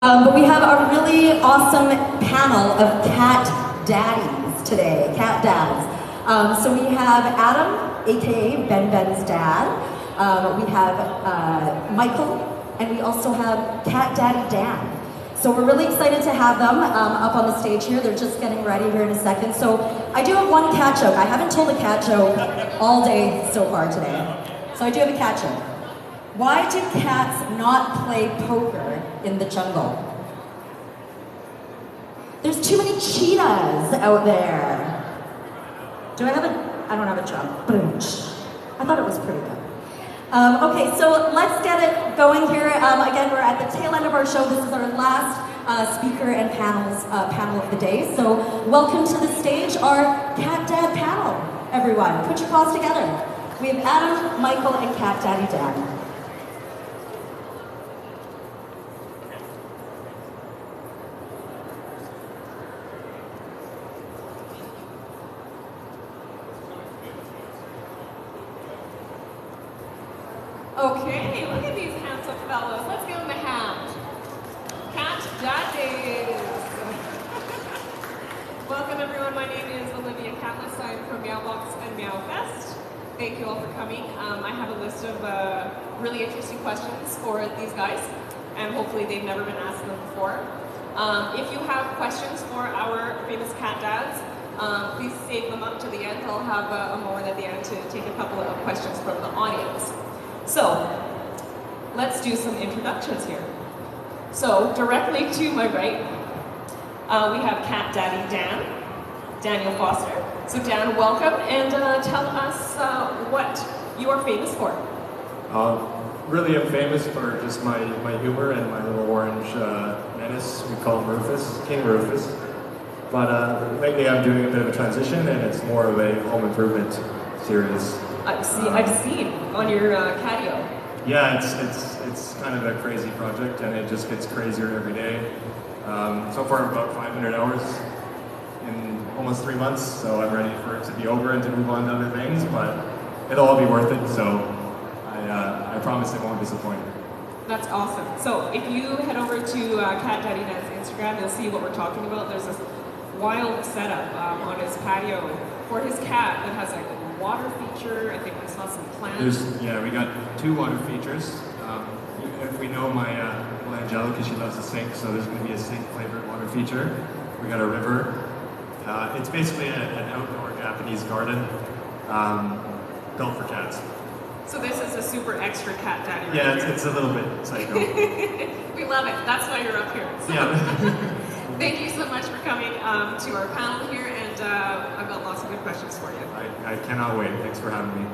But we have a really awesome panel of cat daddies today, cat dads. So we have Adam, aka Ben's dad. We have Michael, and we also have Cat Daddy Dan. So we're really excited to have them up on the stage here. They're just getting ready here in a second. So I do have one cat joke. I haven't told a cat joke all day so far today. So I do have a cat joke. Why do cats not play poker in the jungle? There's too many cheetahs out there. I don't have a joke. I thought it was pretty good. Okay, so let's get it going here. Again, we're at the tail end of our show. This is our last speaker and panel of the day. So welcome to the stage, our Cat Dad panel, everyone. Put your paws together. We have Adam, Michael, and Cat Daddy Dan. Okay, look at these handsome fellows. Let's give them a hand. Cat Daddies. Welcome everyone. My name is Olivia Catless. I'm from Meowbox and Meowfest. Thank you all for coming. I have a list of really interesting questions for these guys, and hopefully they've never been asked them before. If you have questions for our famous cat dads, please save them up to the end. I'll have a moment at the end to take a couple of questions from the audience. So, let's do some introductions here. So, directly to my right, we have Cat Daddy Dan, Daniel Foster. So Dan, welcome, and tell us what you are famous for. Really I'm famous for just my humor and my little orange menace. We call him Rufus, King Rufus. But lately I'm doing a bit of a transition, and it's more of a home improvement series. I've seen on your catio. Yeah, it's kind of a crazy project, and it just gets crazier every day. So far about 500 hours in almost 3 months, so I'm ready for it to be over and to move on to other things, but it'll all be worth it, so I promise it won't disappoint. That's awesome. So if you head over to Cat Daddy Dan's Instagram, you'll see what we're talking about. There's this wild setup on his patio for his cat that has like water feature. I think I saw some plants. We got 2 water features. If we know my little Angela, because she loves to sink, so there's going to be a sink flavored water feature. We got a river. It's basically an outdoor Japanese garden built for cats. So this is a super extra cat daddy. Yeah, right it's a little bit psycho. We love it. That's why you're up here. So Yeah. Thank you so much for coming to our panel here, and I've got lots of good questions for you. I cannot wait. Thanks for having me.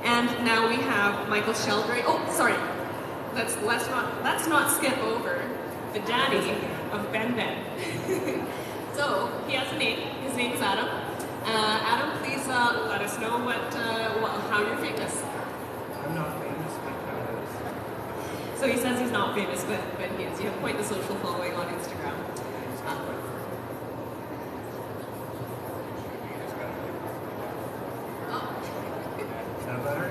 And now we have Michael Sheldrake. Oh, sorry. Let's not skip over the daddy of Ben. So he has a name. His name is Adam. Adam, please let us know how you're famous. I'm not famous, but So he says he's not famous, but he is. You have quite the social following on Instagram. Is that better?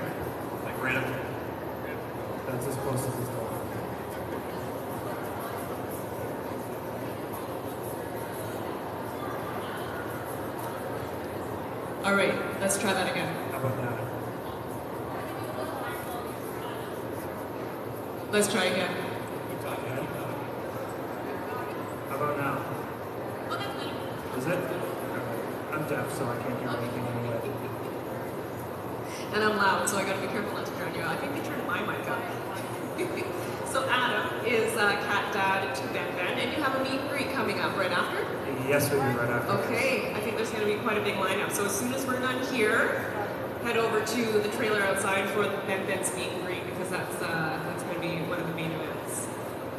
Like right up. That's as close as it's going. All right, let's try that again. How about that? Let's try again. How about now? Oh, that's better. Is it? I'm deaf, so I can't hear anything anyway. And I'm loud, so I gotta be careful not to drown you out. I think they turned my mic up. So Adam is cat dad to Ben, and you have a meet and greet coming up right after? Yes, we do right after. Okay, I think there's gonna be quite a big lineup. So as soon as we're done here, head over to the trailer outside for Ben's meet and greet, because that's gonna be one of the main events.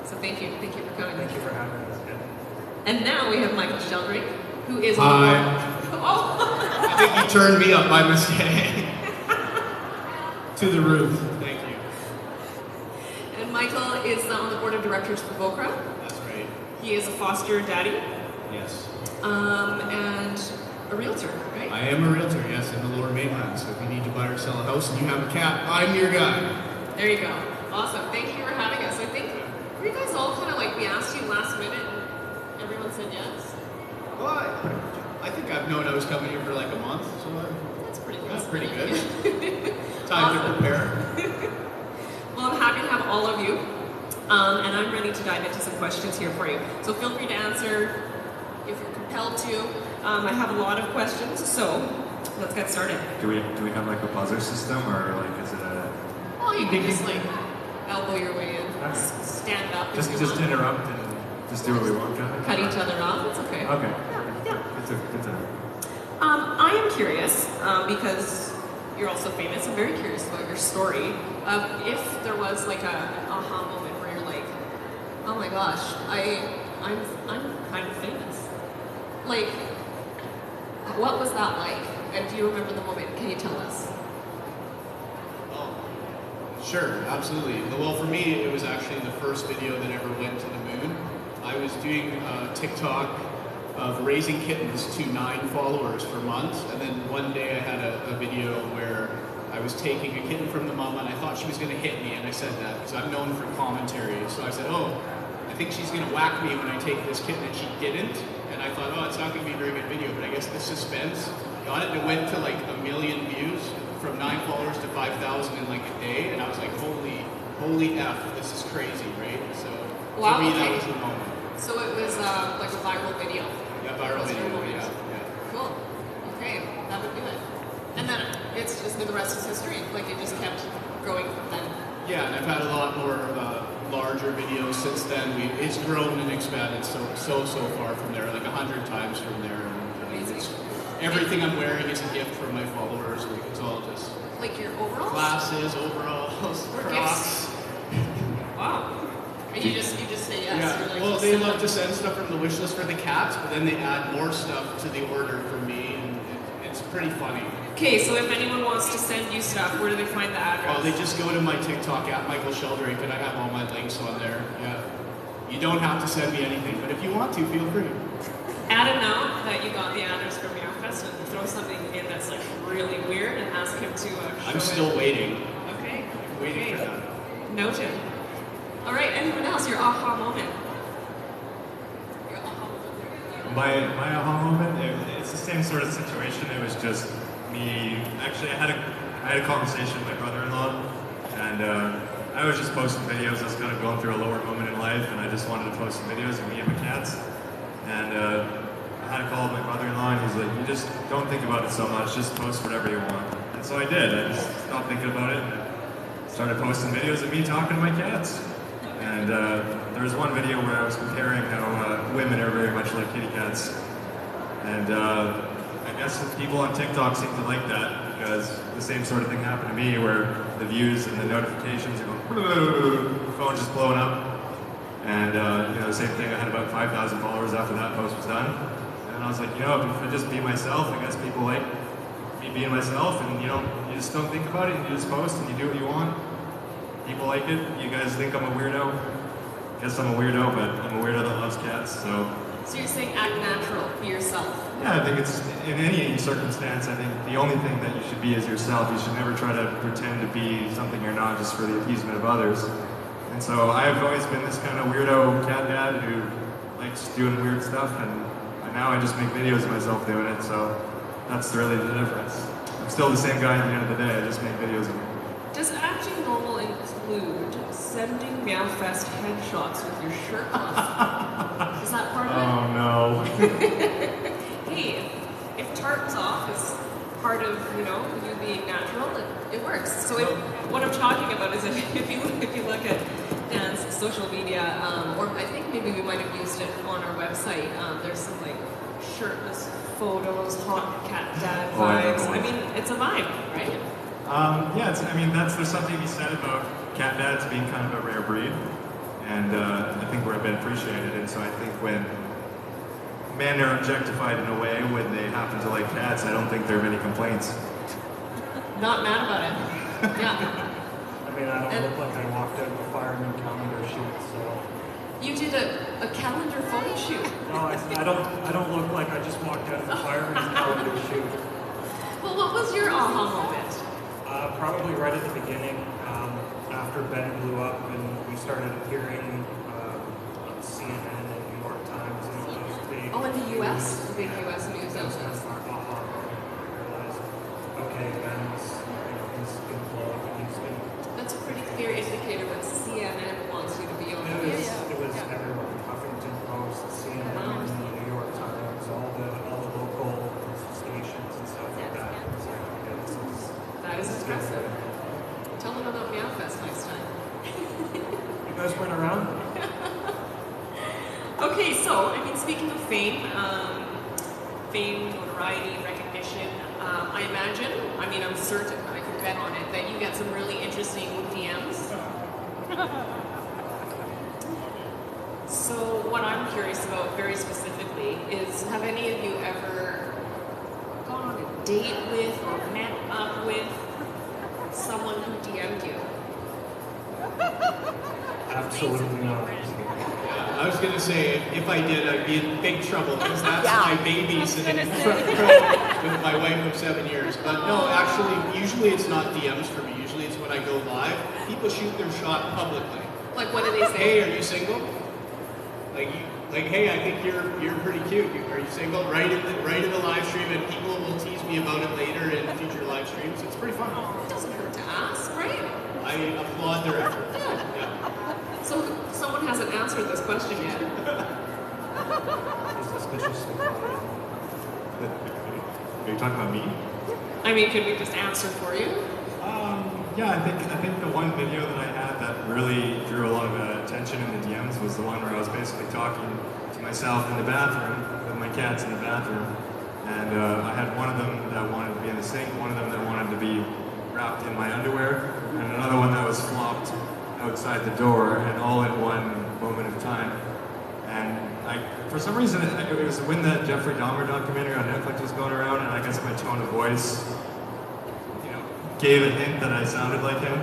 So thank you for coming. Thank you for having us. And now we have Michael Sheldrake, who is Hi. Oh. I think you turned me up by mistake. To the roof. Thank you. And Michael is on the board of directors for VOKRA. That's right. He is a foster daddy. Yes. And a realtor, right? I am a realtor, yes, in the Lower Mainland. So if you need to buy or sell a house and you have a cat, I'm your guy. There you go. Awesome. Thank you for having us. I think, were you guys all kind of like, we asked you last minute and everyone said yes? Well, I think I've known I was coming here for like a month, so That's pretty good. that's pretty good. Time to prepare. Well, I'm happy to have all of you, and I'm ready to dive into some questions here for you. So feel free to answer if you're compelled to. I have a lot of questions, so let's get started. Do we have like a buzzer system, or like is it a Oh, you can just like elbow your way in, Okay. stand up if just you just want. interrupt and just do what we want, kind of? Cut each other off. It's okay. Okay. Yeah. Good to know. I am curious because you're also famous. I'm very curious about your story. If there was like a aha moment where you're like, oh my gosh, I'm kind of famous. Like, what was that like? And do you remember the moment? Can you tell us? Oh, sure, absolutely. Well, for me, it was actually the first video that ever went to the moon. I was doing TikTok of raising kittens to 9 followers for months, and then one day I had a video where I was taking a kitten from the mom, and I thought she was going to hit me, and I said that because I'm known for commentary. So I said, oh, I think she's going to whack me when I take this kitten, and she didn't. And I thought, oh, it's not going to be a very good video, but I guess the suspense got it. It went to like 1 million views from 9 followers to 5,000 in like a day, and I was like, holy F, this is crazy, right? So Wow, for me, okay. that was the moment. So it was like a viral video. Yeah, viral That's video, your moment. yeah. Cool. Okay, that would do it. And then it's just the rest is history. Like it just kept growing from then. Yeah, and I've had a lot more larger videos since then. It's grown and expanded so far from there, like 100 times from there. And Amazing. everything I'm wearing is a gift from my followers. Like, it's all just Like your overalls? glasses, overalls, Or Crocs. Wow. And you just say yes. Yeah. You're like, Well, just they send love them. to send stuff from the wish list for the cats, but then they add more stuff to the order for me, and it's pretty funny. Okay, so if anyone wants to send you stuff, where do they find the address? Well, they just go to my TikTok at Michael Sheldrake, and I have all my links on there. Yeah. You don't have to send me anything, but if you want to, feel free. Add a note that you got the address from Meowfest and throw something in that's like really weird and ask him to show I'm still it. waiting. Okay. Waiting okay. for that. Noted. All right, anyone else? Your aha moment. Your aha moment. My aha moment, it's the same sort of situation. It was just me. Actually, I had a conversation with my brother-in-law, and I was just posting videos. I was kind of going through a lower moment in life, and I just wanted to post some videos of me and my cats. And I had a call with my brother-in-law, and he's like, "You just don't think about it so much. Just post whatever you want." And so I did. I just stopped thinking about it, and I started posting videos of me talking to my cats. And there was one video where I was comparing how women are very much like kitty cats. And I guess people on TikTok seem to like that because the same sort of thing happened to me where the views and the notifications are going, phone just blowing up. And the same thing, I had about 5,000 followers after that post was done. And I was like, if I just be myself, I guess people like me being myself, and you just don't think about it, and you just post and you do what you want. People like it. You guys think I'm a weirdo? Guess I'm a weirdo, but I'm a weirdo that loves cats, so. So you're saying act natural, be yourself. Yeah, I think it's, in any circumstance, I think the only thing that you should be is yourself. You should never try to pretend to be something you're not just for the appeasement of others. And so I've always been this kind of weirdo cat dad who likes doing weird stuff, and now I just make videos of myself doing it, so that's really the difference. I'm still the same guy at the end of the day, I just make videos of me. Does acting normal include sending Meowfest headshots with your shirt off? Is that part of it? Oh no. Hey, if tartans off is part of, you being natural, it works. So what I'm talking about is if you look at Dan's social media, or I think maybe we might have used it on our website, there's some like shirtless photos, hot cat dad vibes. I mean, it's a vibe, right? There's something to be said about cat dads being kind of a rare breed, and I think we're a bit appreciated, and so I think when men are objectified in a way when they happen to like cats, I don't think there are many complaints. Not mad about it. Yeah. I don't look like I walked out of a fireman calendar shoot, so. You did a calendar photo shoot. No, I don't look like I just walked out of a fireman calendar shoot. Well, what was your aha moment? Probably right at the beginning, after Ben blew up and we started appearing U.S., the big U.S. news That was kind outlets. of our aha moment. We realized, okay, Ben's, he's going to blow up and he's going to. That's a pretty clear indicator when CNN wants you to be on the news. It was everywhere. Huffington Post, CNN, the New York Times, all the local stations and stuff like that. It was like, okay, That is impressive. Tell them about Meowfest next time. You guys went around? Okay, so, I mean, speaking of fame, notoriety, recognition, I imagine, I'm certain, I could bet on it, that you get some really interesting DMs. So, what I'm curious about very specifically is, have any of you ever gone on a date with or met up with someone who DM'd you? Absolutely not. I was going to say, if I did, I'd be in big trouble because that's my baby sitting in front row with my wife of 7 years. But no, actually, usually it's not DMs for me. Usually it's when I go live. People shoot their shot publicly. Like, what do they say? Hey, are you single? Like, hey, I think you're pretty cute. Are you single? Right in the live stream, and people will tease me about it later in future live streams. It's pretty fun. It doesn't hurt to ask, right? I applaud their effort. Yeah. So, someone hasn't answered this question yet. It's suspicious. Are you talking about me? I mean, could we just answer for you? Yeah, I think the one video that I had that really drew a lot of attention in the DMs was the one where I was basically talking to myself in the bathroom with my cats in the bathroom, and I had one of them that wanted to be in the sink, one of them that wanted to be wrapped in my underwear, and another one that was flopped outside the door, and all in one moment of time. And for some reason, it was when that Jeffrey Dahmer documentary on Netflix was going around, and I guess my tone of voice, gave a hint that I sounded like him,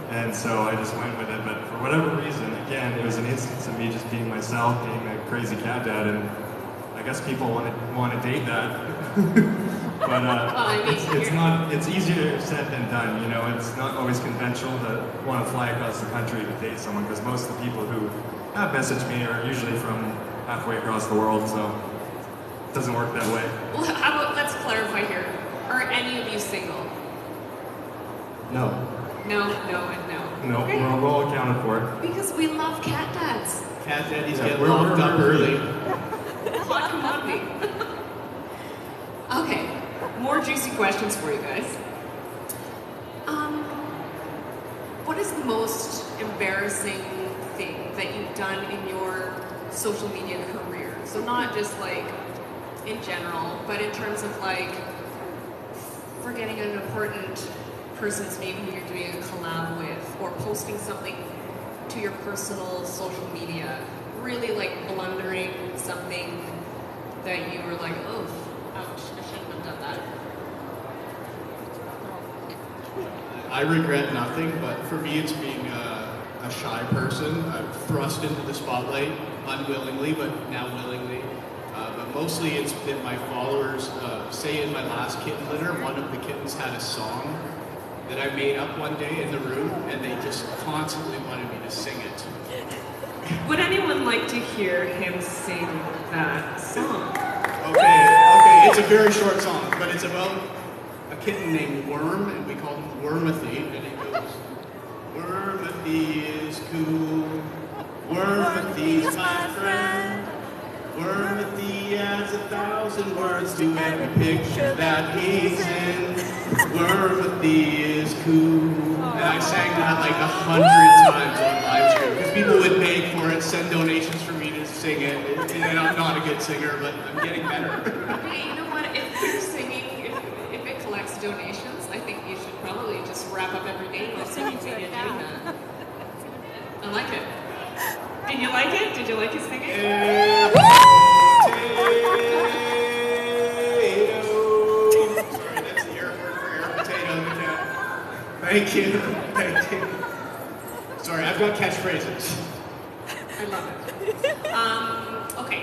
and so I just went with it. But for whatever reason, again, it was an instance of me just being myself, being a crazy cat dad, and I guess people want to date that. But it's easier said than done. It's not always conventional to want to fly across the country to date someone, because most of the people who have messaged me are usually from halfway across the world, so it doesn't work that way. Well, how about, let's clarify here. Are any of you single? No. No, and no. No, Okay. we're all accounted for. Because we love cat dads. Cat daddies Yeah, get we're locked up early. Hot commodity. Okay, more juicy questions for you guys. What is the most embarrassing thing that you've done in your social media career? So not just like in general, but in terms of like forgetting an important person's name who you're doing a collab with, or posting something to your personal social media, really like blundering something that you were like, oh, ouch, I shouldn't have done that. I regret nothing, but for me it's being a shy person. I'm thrust into the spotlight unwillingly, but now willingly. But mostly it's been my followers. Say in my last kitten litter, one of the kittens had a song that I made up one day in the room, and they just constantly wanted me to sing it. Would anyone like to hear him sing that song? Okay, it's a very short song, but it's about a kitten named Worm, and we call him Wormathy, and it goes, Wormathy is cool, Wormathy's my friend, Wormathy adds 1,000 words to every picture that he's in, Wormathy is cool. And I sang that like 100 times on live stream, because people would beg for it, send donations for me to sing it, and I'm not a good singer, but I'm getting better. Hey, you know what? If you're singing, if it collects donations, I think you should probably just wrap up every day with singing to you doing that. I like it. Did you like it? Did you like his singing? Sorry, that's the airport for air potato. Thank you. Sorry, I've got catchphrases. I love it. Okay.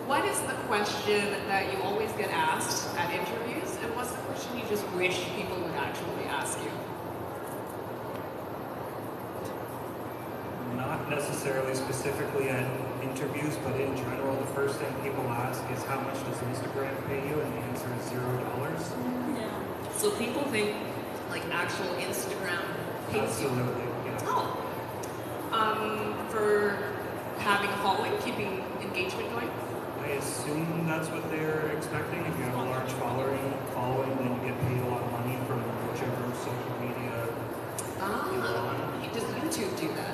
What is the question that you always get asked at interviews, and what's the question you just wish people would actually ask you? Not necessarily specifically at interviews, but in general, the first thing people ask is how much does Instagram pay you, and the answer is $0. Yeah. So people think like actual Instagram pays you. Absolutely, yeah. Oh. For having a following, keeping engagement going. I assume that's what they're expecting. If you have a large following, then you get paid a lot of money from whichever social media you're on. Does YouTube do that?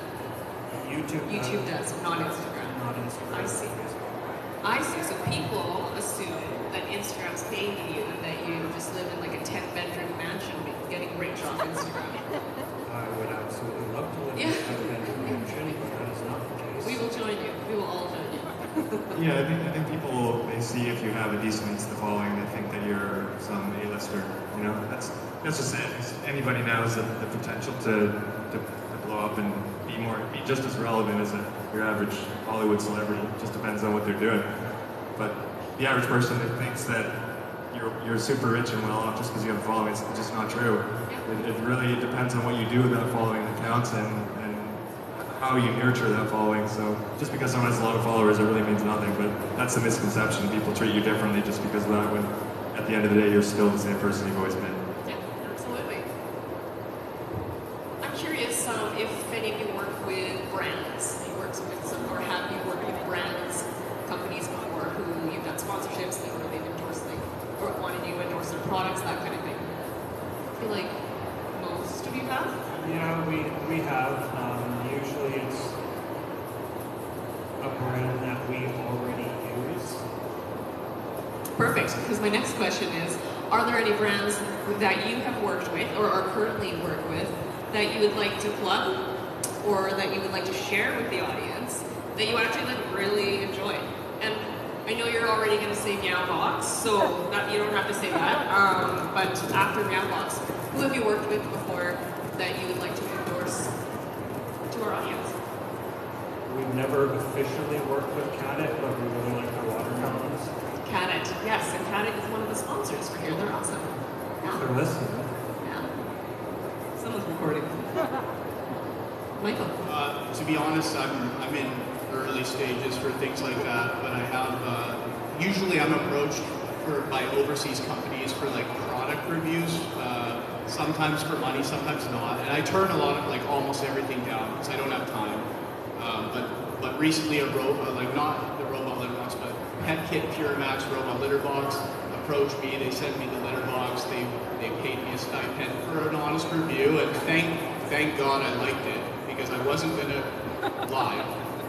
YouTube does, not Instagram. Not Instagram. I see. I see. So people assume that Instagram's paying you and that you just live in like a 10-bedroom mansion getting rich off Instagram. I would absolutely love to live in a 10-bedroom mansion, but that is not the case. We will join you. We will all join you. Yeah, I think people, they see if you have a decent Insta following, they think that you're some A-lister. You know, that's just it. Anybody now has the potential to blow up and be just as relevant as your average Hollywood celebrity. It just depends on what they're doing. But the average person that thinks that you're super rich and well off just because you have a following, it's just not true. It really depends on what you do with that following that counts and how you nurture that following. So just because someone has a lot of followers, it really means nothing. But that's a misconception. People treat you differently just because of that, when at the end of the day, you're still the same person you've always been. Yeah, absolutely. I'm curious if any of you work with brands. You work with some, or have you worked with brands, companies before who you've done sponsorships or they've endorsed, or wanted you to endorse their products, that kind of thing. I feel like most of you have. Yeah, we have. Usually it's a brand that we already use. Perfect, because my next question is, are there any brands that you have worked with or are currently worked with that you would like to plug or that you would like to share with the audience that you actually really enjoy? And I know you're already going to say Meowbox, so that you don't have to say that, but after Meowbox, who have you worked with before that you would like to endorse to our audience? We've never officially worked with Cadet, but we really like their water fountains. Cadet, yes, and Cadet is one of the sponsors for here. They're awesome. If they're listening. Yeah. Someone's recording. Michael. To be honest, I'm in early stages for things like that, but I have usually I'm approached by overseas companies for like product reviews. Sometimes for money, sometimes not, and I turn a lot of almost everything down because I don't have time. But recently a robot, not the robot litter box, but Pet Kit Pure Max robot litter box approached me. They sent me the litter box. They paid me a stipend for an honest review, and thank God I liked it because I wasn't gonna lie.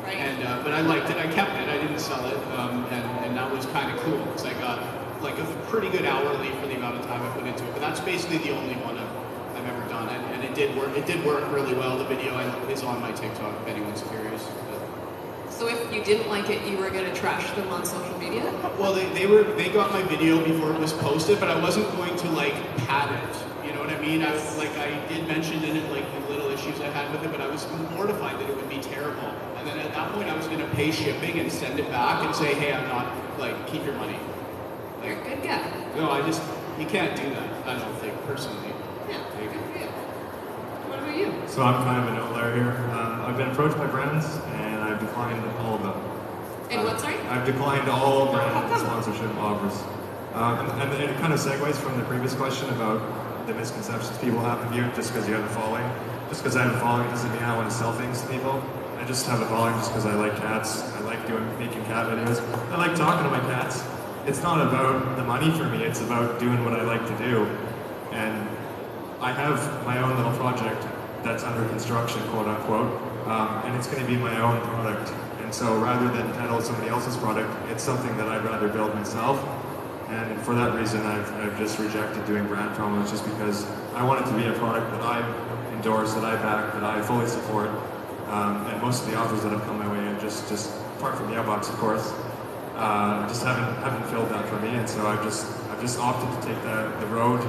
Right. And but I liked it. I kept it. I didn't sell it, and that was kind of cool because I got like a pretty good hourly for the amount of time I put into it. But that's basically the only one I've ever done, and it did work. It did work really well. The video is on my TikTok if anyone's curious. So if you didn't like it, you were going to trash them on social media? Well, they got my video before it was posted, but I wasn't going to pad it. You know what I mean? I did mention in it the little issues I had with it, but I was mortified that it would be terrible. And then at that point, I was going to pay shipping and send it back and say, hey, I'm not keep your money. You're a good guy. No, you can't do that. I don't think personally. Yeah, good for you. What about you? So I'm kind of an outlier here. I've been approached by brands, and I've declined all of them. And what, sorry? I've declined all brand sponsorship offers. And it kind of segues from the previous question about the misconceptions people have of you just because you have a following. Just because I have a following doesn't mean I want to sell things to people. I just have a following just because I like cats. I like making cat videos. I like talking to my cats. It's not about the money for me, it's about doing what I like to do. And I have my own little project that's under construction, quote unquote, and it's going to be my own product. And so rather than peddle somebody else's product, it's something that I'd rather build myself. And for that reason, I've just rejected doing brand promos just because I want it to be a product that I endorse, that I back, that I fully support. And most of the offers that have come my way, are just apart from the outbox, of course, just haven't filled that for me, and so I've just opted to take the road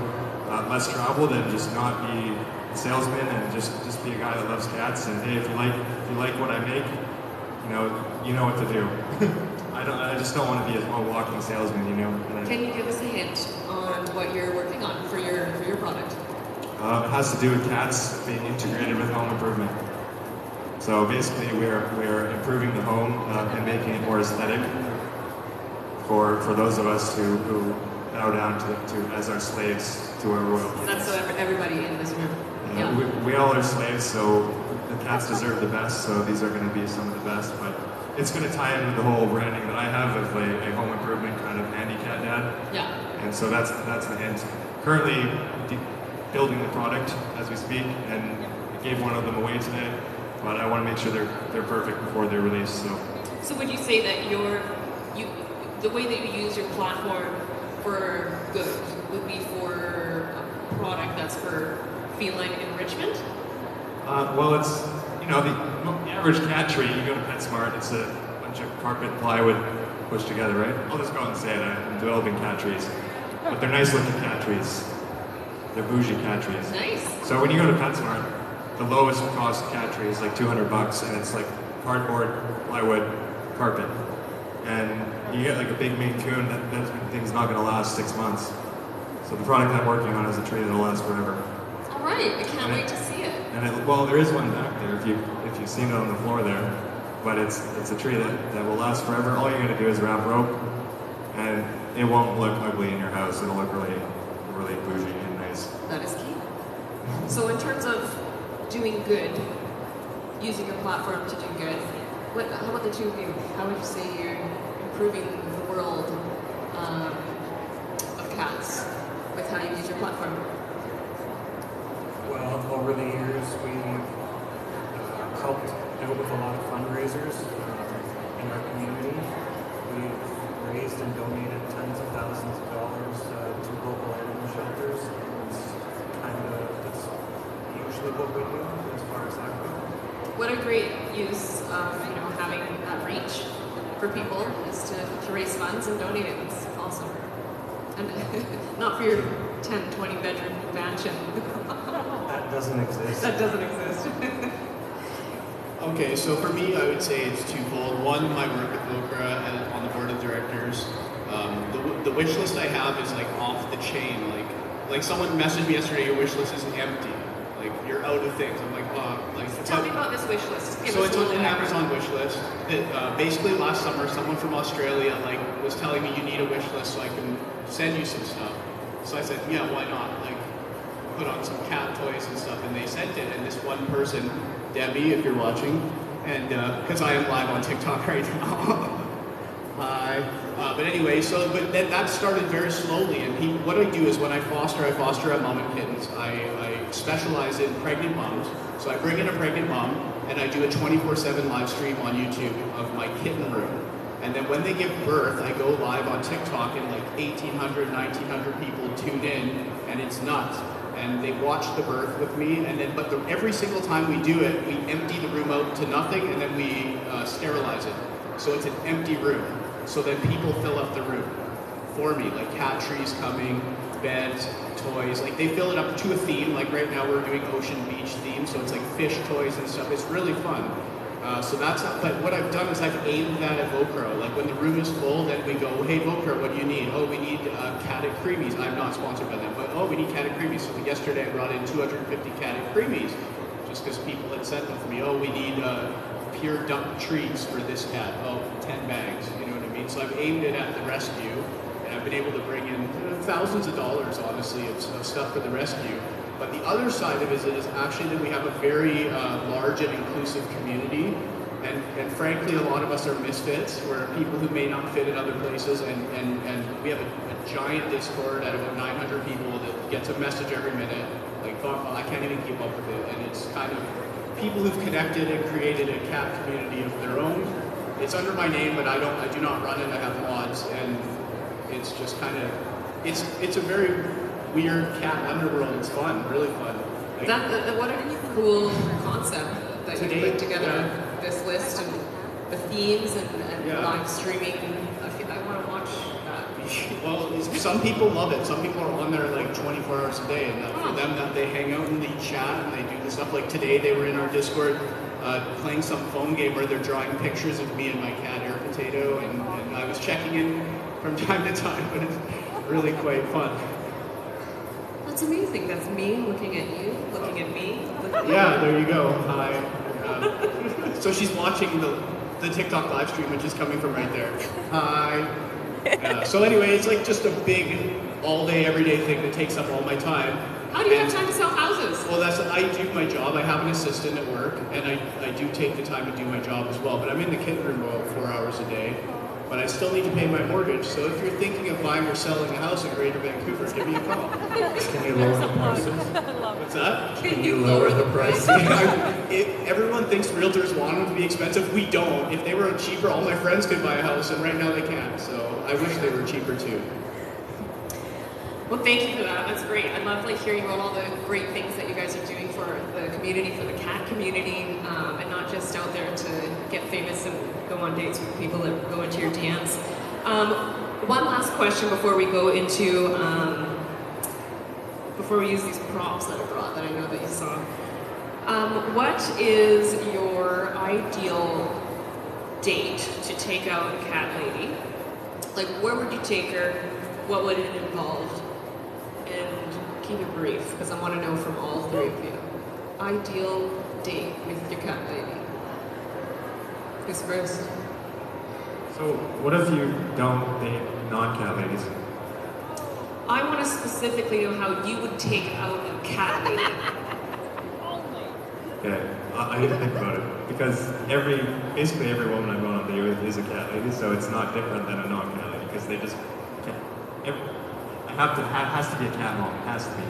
less traveled and just not be a salesman and just be a guy that loves cats. And hey, if you like what I make, you know what to do. I just don't want to be a walking salesman, Can you give us a hint on what you're working on for your product? It has to do with cats being integrated with home improvement. So basically, we're improving the home and making it more aesthetic for those of us who bow down to as our slaves to our royal kittens. That's so everybody in this room. We all are slaves, so the cats deserve the best. So these are going to be some of the best, but it's going to tie into the whole branding that I have of a home improvement kind of handy cat dad. Yeah. And so that's the hint. Currently building the product as we speak, and I gave one of them away today, but I want to make sure they're perfect before they're released. So would you say that the way that you use your platform for good would be for a product that's for feline enrichment? Well, it's the average cat tree. You go to PetSmart, it's a bunch of carpet plywood pushed together, right? I'll just go out and say it. I'm developing cat trees, but they're nice looking cat trees. They're bougie cat trees. Nice. So when you go to PetSmart, the lowest cost cat tree is like $200, and it's like cardboard, plywood, carpet, and you get like a big Maine Coon. That thing's not going to last 6 months. So the product I'm working on is a tree that'll last forever. All right, I can't wait to see it. And well, there is one back there if you've seen it on the floor there, but it's a tree that will last forever. All you're gonna do is wrap rope, and it won't look ugly in your house. It'll look really, really bougie and nice. That is key. So in terms of doing good, using your platform to do good, how about the two of you? How would you say you're improving the world of cats with how you use your platform? Well, over the years, we've helped out with a lot of fundraisers in our community. We've raised and donated tens of thousands of dollars to local animal shelters. That's usually what we do as far as that goes. What a great use of having that reach for people is to raise funds and donate it. It's awesome. And not for your 10, 20 bedroom mansion. That doesn't exist. That doesn't exist. Okay, so for me, I would say it's twofold. One, my work at VOKRA and on the board of directors. The wish list I have is like off the chain. Like someone messaged me yesterday, your wish list is empty. Like you're out of things. I'm like, wow. Tell me about this wish list. So it's an Amazon wish list. Basically, last summer, someone from Australia was telling me you need a wish list so I can send you some stuff. So I said, yeah, why not? Put on some cat toys and stuff, and they sent it. And this one person, Debbie, if you're watching, and because I am live on TikTok right now. Hi. But anyway, but then that started very slowly. And what I do is when I foster a mom and kittens. I specialize in pregnant moms. So I bring in a pregnant mom, and I do a 24/7 live stream on YouTube of my kitten room. And then when they give birth, I go live on TikTok, and like 1,800, 1,900 people tune in, and it's nuts. And they watch the birth with me, and then every single time we do it, we empty the room out to nothing, and then we sterilize it. So it's an empty room. So then people fill up the room for me, like cat trees coming, beds, toys. Like they fill it up to a theme. Like right now we're doing Ocean Beach theme, so it's like fish toys and stuff. It's really fun. But what I've done is I've aimed that at VOKRA. Like when the room is full, then we go, hey VOKRA, what do you need? Oh, we need catted creamies. I'm not sponsored by them, but we need catted creamies. So yesterday I brought in 250 catted creamies, just because people had sent them for me. Oh, we need pure dump treats for this cat. Oh, 10 bags. You know what I mean? So I've aimed it at the rescue, and I've been able to bring in thousands of dollars, honestly, of stuff for the rescue. But the other side of it is actually that we have a very large and inclusive community, and frankly, a lot of us are misfits. We're people who may not fit in other places, and we have a giant Discord at about 900 people that gets a message every minute. Like, I can't even keep up with it, and it's kind of people who've connected and created a cat community of their own. It's under my name, but I do not run it. I have mods, and it's just kind of it's a very weird cat underworld. It's fun, really fun. What a cool concept that you put together this list and the themes and live streaming. I want to watch that. Well, some people love it. Some people are on there like 24 hours a day, and for them, that they hang out and they chat and they do the stuff. Like today, they were in our Discord playing some phone game where they're drawing pictures of me and my cat Air Potato, and I was checking in from time to time, but it's really quite fun. That's amazing. That's me looking at you, looking at me. Yeah, there you go. Hi. So she's watching the TikTok live stream, which is coming from right there. Hi. So anyway, it's like just a big, all day, everyday thing that takes up all my time. How do you have time to sell houses? Well, I do my job. I have an assistant at work, and I do take the time to do my job as well. But I'm in the kitten room about 4 hours a day. But I still need to pay my mortgage. So if you're thinking of buying or selling a house in Greater Vancouver, give me a call. Can you lower the prices? What's that? Can you lower the prices? Everyone thinks realtors want them to be expensive. We don't. If they were cheaper, all my friends could buy a house, and right now they can't. So I wish they were cheaper too. Well, thank you for that. That's great. I love hearing about all the great things that you guys are doing for the community, for the cat community, and not just out there to get famous and go on dates with people that go into your DMs. One last question before we go into, before we use these props that I brought that I know that you saw. What is your ideal date to take out a cat lady? Like, where would you take her? What would it involve? And keep it brief, because I want to know from all three of you. Ideal date with your cat lady. Who's first? So, what if you don't date non-cat ladies? I want to specifically know how you would take out a cat lady. Okay, I need to think about it because basically every woman I go on a date with is a cat lady, so it's not different than a non-cat lady because they just can't. Has to be a cat mom. It has to be.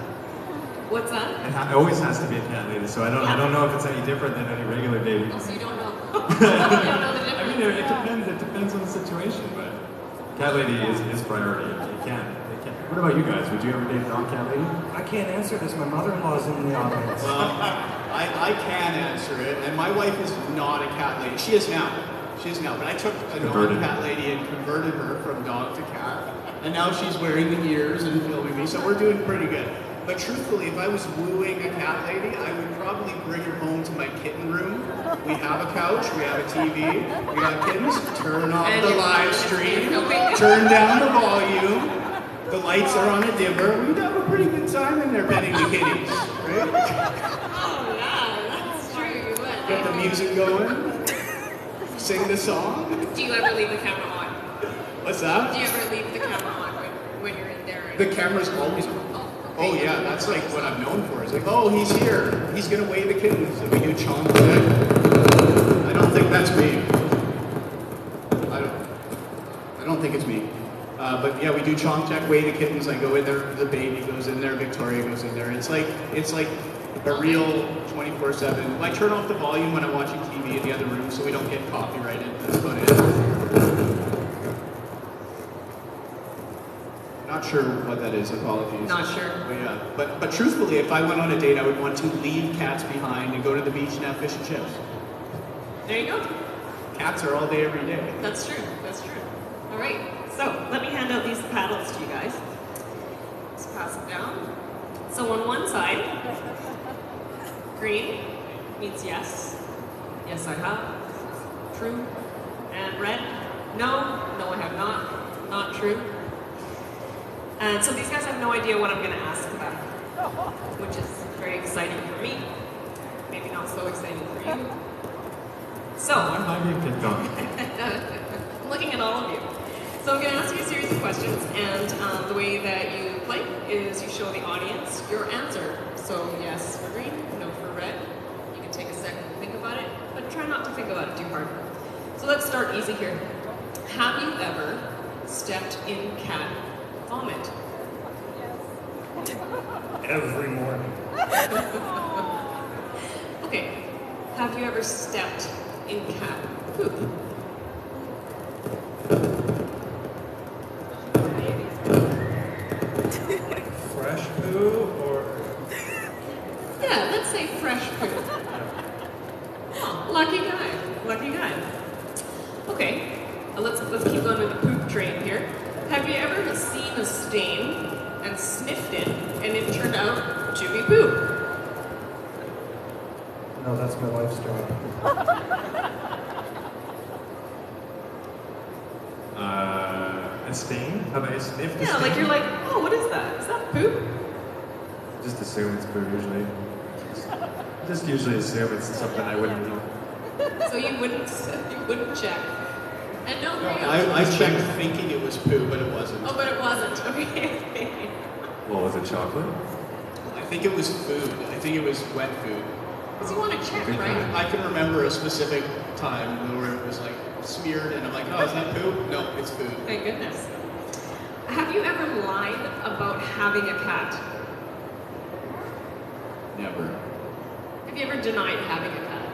What's that? It always has to be a cat lady. So I don't know if it's any different than any regular date. Oh, so you don't know. You don't know the difference. I mean, it depends. It depends on the situation, but cat lady is priority. You can't. What about you guys? Would you ever date a non-cat lady? I can't answer this. My mother-in-law's in the audience. Well, I can answer it, and my wife is not a cat lady. She is now. But I took a non-cat lady and converted her from dog to cat, and now she's wearing the ears and filming me, so we're doing pretty good. But truthfully, if I was wooing a cat lady, I would probably bring her home to my kitten room. We have a couch, we have a TV, we got kittens, turn off the live stream, turn down the volume, the lights are on a dimmer, we'd have a pretty good time in there petting the kitties, right? Oh, yeah, that's true. You would. Get the music going, sing the song. Do you ever leave the camera on? What's that? Do you ever leave the camera on when you're in there? The camera's always on. Oh yeah, that's like what I'm known for. It's like, oh, he's here. He's gonna weigh the kittens. And we do chomp check. I don't think that's me. I don't think it's me. But yeah, we do chomp check, weigh the kittens. I go in there, the baby goes in there, Victoria goes in there. It's like a real 24/7. I turn off the volume when I'm watching TV in the other room so we don't get copyrighted. That's about it. Not sure what that is, apologies. Not sure. But yeah, but truthfully, if I went on a date, I would want to leave cats behind and go to the beach and have fish and chips. There you go. Cats are all day, every day. That's true. That's true. All right. So let me hand out these paddles to you guys. Just pass them down. So on one side, green means yes. Yes, I have. True. And red, no. No, I have not. Not true. And so these guys have no idea what I'm going to ask them, which is very exciting for me. Maybe not so exciting for you. So, I'm being picked on. I'm looking at all of you. So I'm going to ask you a series of questions, and the way that you play is you show the audience your answer. So yes for green, no for red. You can take a second to think about it, but try not to think about it too hard. So let's start easy here. Have you ever stepped in cat vomit? Every morning. Okay. Have you ever stepped in cat poop? Fresh poo or? Yeah, let's say fresh poop. Oh, lucky guy. Lucky guy. Okay. Let's keep going with the poop train here. Have you ever seen a stain and sniffed it and it turned out to be poop? No, that's my wife's job. A stain? Have I sniffed a Yeah, stain? like you're like, oh, what is that? Is that poop? Just assume it's poo usually. Just usually assume it's something I wouldn't know. So you wouldn't check. And no, I checked thinking it was poo, but it wasn't. Oh, but it wasn't. Okay. Well, was it chocolate? I think it was food. I think it was wet food. Because you want to check, right? I can remember a specific time where it was like smeared, and I'm like, oh, is that poo? No, it's food. Thank goodness. Have you ever lied about having a cat? Never. Have you ever denied having a cat?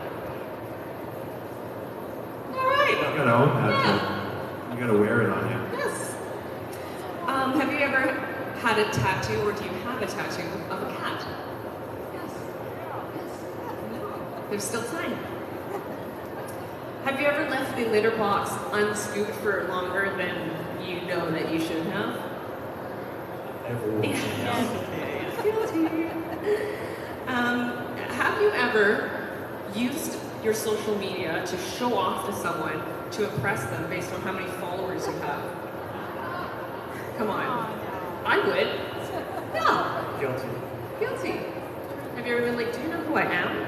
All right. You gotta own that. Yeah. You gotta wear it on you. Yes. Have you ever had a tattoo, or do you have a tattoo of a cat? Yes. Yes. No. There's still time. Have you ever left the litter box unscooped for longer than you know that you should have? Everyone. Yeah. Guilty. Have you ever used your social media to show off to someone to impress them based on how many followers you have? Come on. I would. No. Guilty. Guilty. Have you ever been like, do you know who I am?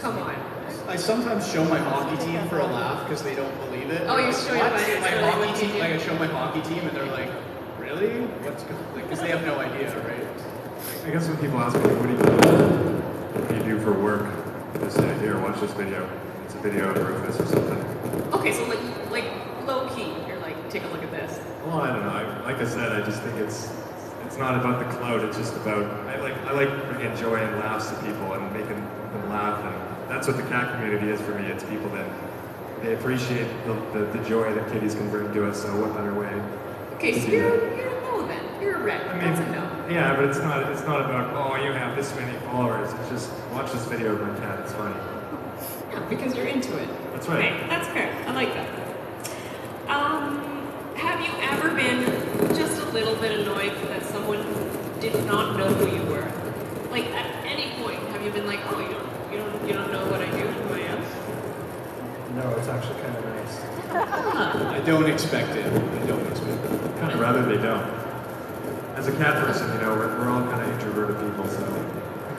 Come on. I sometimes show my hockey team for a laugh because they don't believe it. Oh, you show your What? buddies, My they're like, hockey what team. did you Like I do? show my hockey team, and they're like, "Really? What's because they have no idea, right?" I guess when people ask me, what do you do for work? I just say, here, watch this video. It's a video of Rufus or something. Okay, so like low key, you're like, take a look at this. Well, I don't know. Like I said, I just think it's not about the clout. It's just about I like bringing joy and laughs to people and making them laugh, and that's what the cat community is for me. It's people that they appreciate the joy that kitties can bring to us. So what better way? Okay, so you're a no then. You're a red. I mean, That's a no. yeah, but it's not about oh you have this many followers. It's just watch this video of my cat. It's funny. Yeah, because you're into it. That's right. Okay, that's fair. I like that. Have you ever been just a little bit annoyed that someone did not know who you were? Like at any point, have you been like, oh, you don't know what I do, who I am? No, it's actually kind of nice. I don't expect it. Kind of rather they don't. As a cat person, we're all kind of introverted people, so.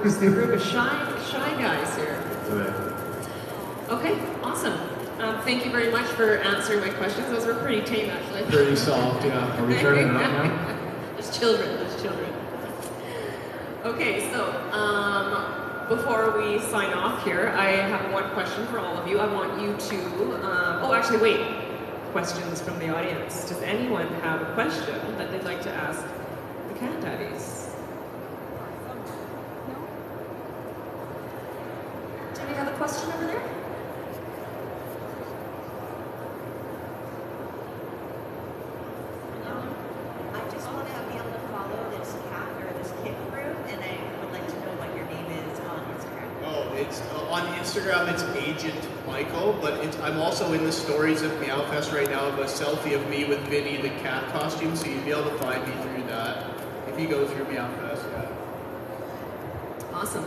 There's a group of shy guys here. So, Okay, awesome. Thank you very much for answering my questions. Those were pretty tame, actually. Pretty soft, yeah. are we turning it on now? There's children. Okay, so before we sign off here, I have one question for all of you. I want you to, questions from the audience. Does anyone have a question that they'd like to ask the cat daddies? Do we have a question over there? I just want to be able to follow this cat or this kitten group, and I would like to know what your name is on Instagram. Oh, it's on Instagram. It's Agent Michael, but I'm also in the stories of Meowfest right now of a selfie of me with Vinny the cat costume, so you'd be able to find me through that if you go through Meowfest. Yeah. Awesome.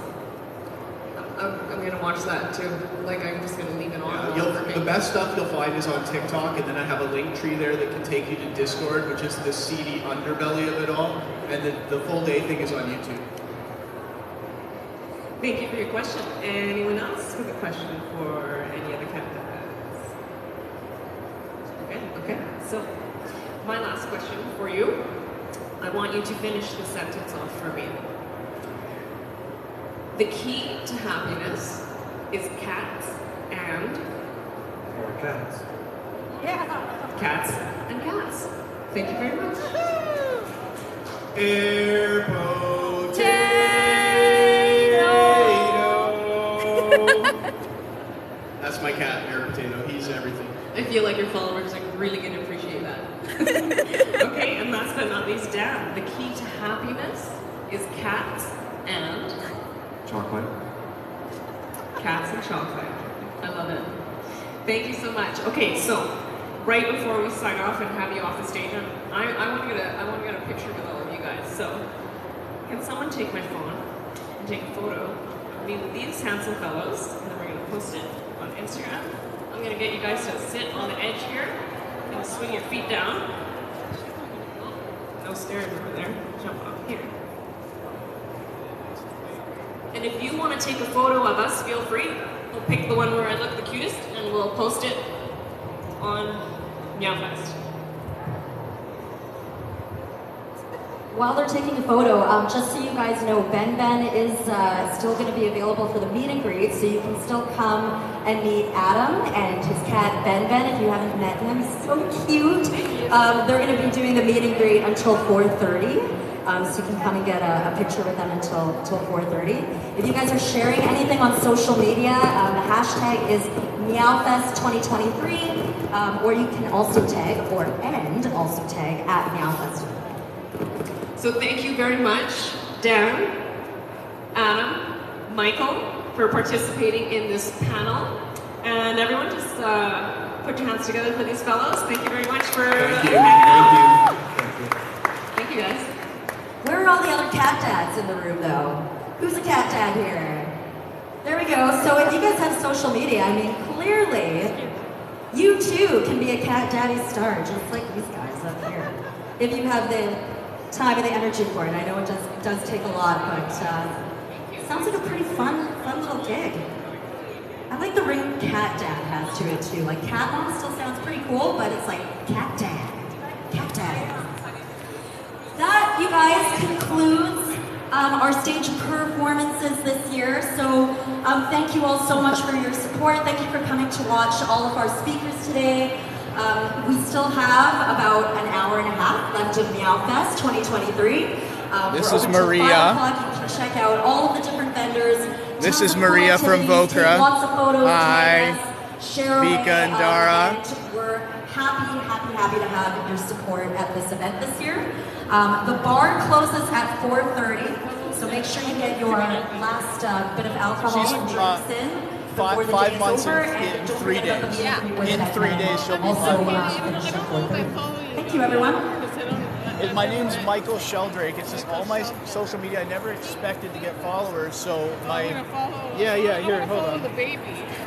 I'm gonna watch that too. Like I'm just gonna leave it on. The best stuff you'll find is on TikTok, and then I have a link tree there that can take you to Discord, which is the seedy underbelly of it all, and the full day thing is on YouTube. Thank you for your question. Anyone else with a question for any other cat dads? Okay. So, my last question for you. I want you to finish the sentence off for me. The key to happiness is cats and Or cats. cats and cats. Thank you very much. Air potato. That's my cat, Air Potato. He's everything. I feel like your followers are really going to appreciate that. Okay, and last but not least, Dan. The key to happiness is cats and chocolate. cats and chocolate. I love it. Thank you so much. Okay, so right before we sign off and have you off the stage, I want to get a picture with all of you guys. So can someone take my phone and take a photo of me with these handsome fellows, and then we're going to post it on Instagram. I'm going to get you guys to sit on the edge here and swing your feet down. No stairs over there. Jump up here. And if you want to take a photo of us, feel free. We'll pick the one where I look the cutest, and we'll post it on Meowfest. While they're taking a photo, just so you guys know, Ben is still going to be available for the meet and greet, so you can still come and meet Adam and his cat Ben if you haven't met him. He's so cute. They're going to be doing the meet and greet until 4:30, so you can come and get a picture with them until 4:30. If you guys are sharing anything on social media, the hashtag is Meowfest2023, or you can also tag, also tag at Meowfest. So thank you very much, Darren, Adam, Michael, for participating in this panel. And everyone, just put your hands together for these fellows. Thank you very much for hanging out. Thank you, guys. Where are all the other cat dads in the room, though? Who's a cat dad here? There we go. So if you guys have social media, I mean, clearly, you too can be a cat daddy star, just like these guys up here. If you have the time and the energy for it. I know it does take a lot, but it sounds like a pretty fun little gig. I like the ring cat dad has to it too. Like cat mom still sounds pretty cool, but it's like cat dad. That, you guys, concludes our stage performances this year. So thank you all so much for your support. Thank you for coming to watch all of our speakers today. We still have about an hour and a half left of Meowfest 2023. This is Maria. You can check out all of the different vendors. This is Maria from VOKRA. Lots of photos. Hi. Share Vika and Dara. And we're happy to have your support at this event this year. The bar closes at 4:30, so make sure you get your last bit of alcohol and drinks in. 5 months in 3 days. In 3 days she'll be Thank you, everyone. My name's Michael Sheldrake. It's just all my social media. I never expected to get followers, so here, hold on. The baby.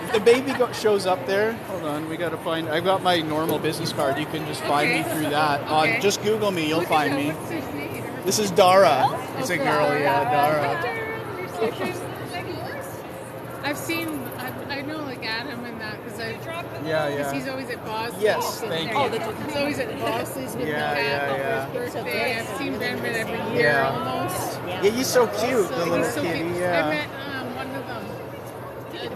If the baby shows up there, hold on, we gotta find. I've got my normal business card. You can just find me through that. Just Google me, you'll find me. This is Dara. It's a girl, Dara. I've seen, I know like Adam and that because Yeah. he's always at Bosley's. Yes, thank you. He's always at Bosley's with the cat for his birthday. I've seen Ben every year Yeah. almost. Yeah, he's so cute, the little He's so kitty. cute. Yeah. I met one of them,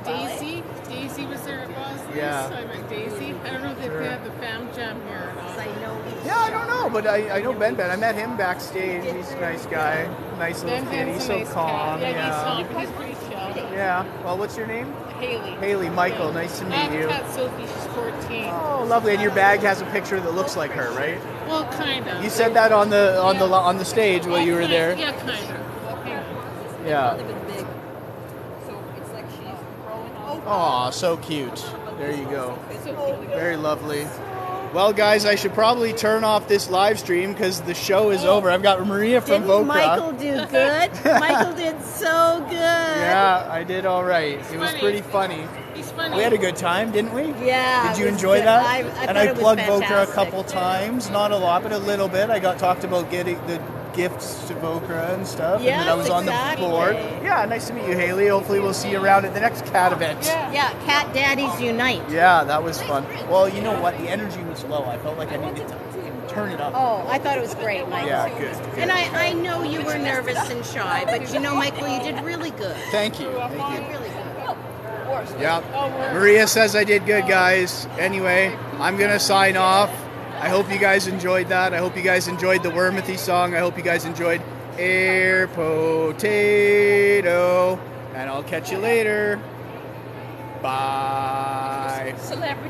Daisy. Daisy was there at Bosley's. Yeah. So I met Daisy. I don't know if they have the fam jam here or not. Yeah, I don't know, but I know Ben. I met him backstage. He's a nice guy, nice little kid. He's so calm. Cat. Yeah, he's pretty chill. Yeah. Well, what's your name? Haley. Haley. Michael. Nice to meet you. Cat Sophie. She's 14. Oh, lovely. And your bag has a picture that looks like her, right? Well, kind of. You said that on the stage while you were there. Yeah, kind of. Yeah. big. So it's like she's growing up. Aw, so cute. There you go. So cute. Very lovely. Well, guys, I should probably turn off this live stream because the show is over. I've got Maria from Didn't VOKRA. Michael do good? Michael did so good. Yeah, I did all right. It was funny. pretty funny. He's funny. We had a good time, didn't we? Yeah. Did you it was enjoy good. that? I And thought I it was plugged VOKRA a fantastic. couple times, not a lot, but a little bit. I got talked about getting the gifts to VOKRA and stuff, and then I was on the exactly. board. Yeah, nice to meet you, Haley. Hopefully we'll see you around at the next cat event. Yeah, Cat Daddies Unite. Yeah, that was fun. Well, you know what? The energy was low. I felt like I needed to turn it up. Oh, I thought it was great, Michael. Yeah, good. And I know you were nervous and shy, but you know, Michael, you did really good. Thank you. Thank you. Really good. Yeah. Maria says I did good, guys. Anyway, I'm going to sign off. I hope you guys enjoyed that. I hope you guys enjoyed the Wormothy song. I hope you guys enjoyed Air Potato. And I'll catch you later. Bye. Celebrity.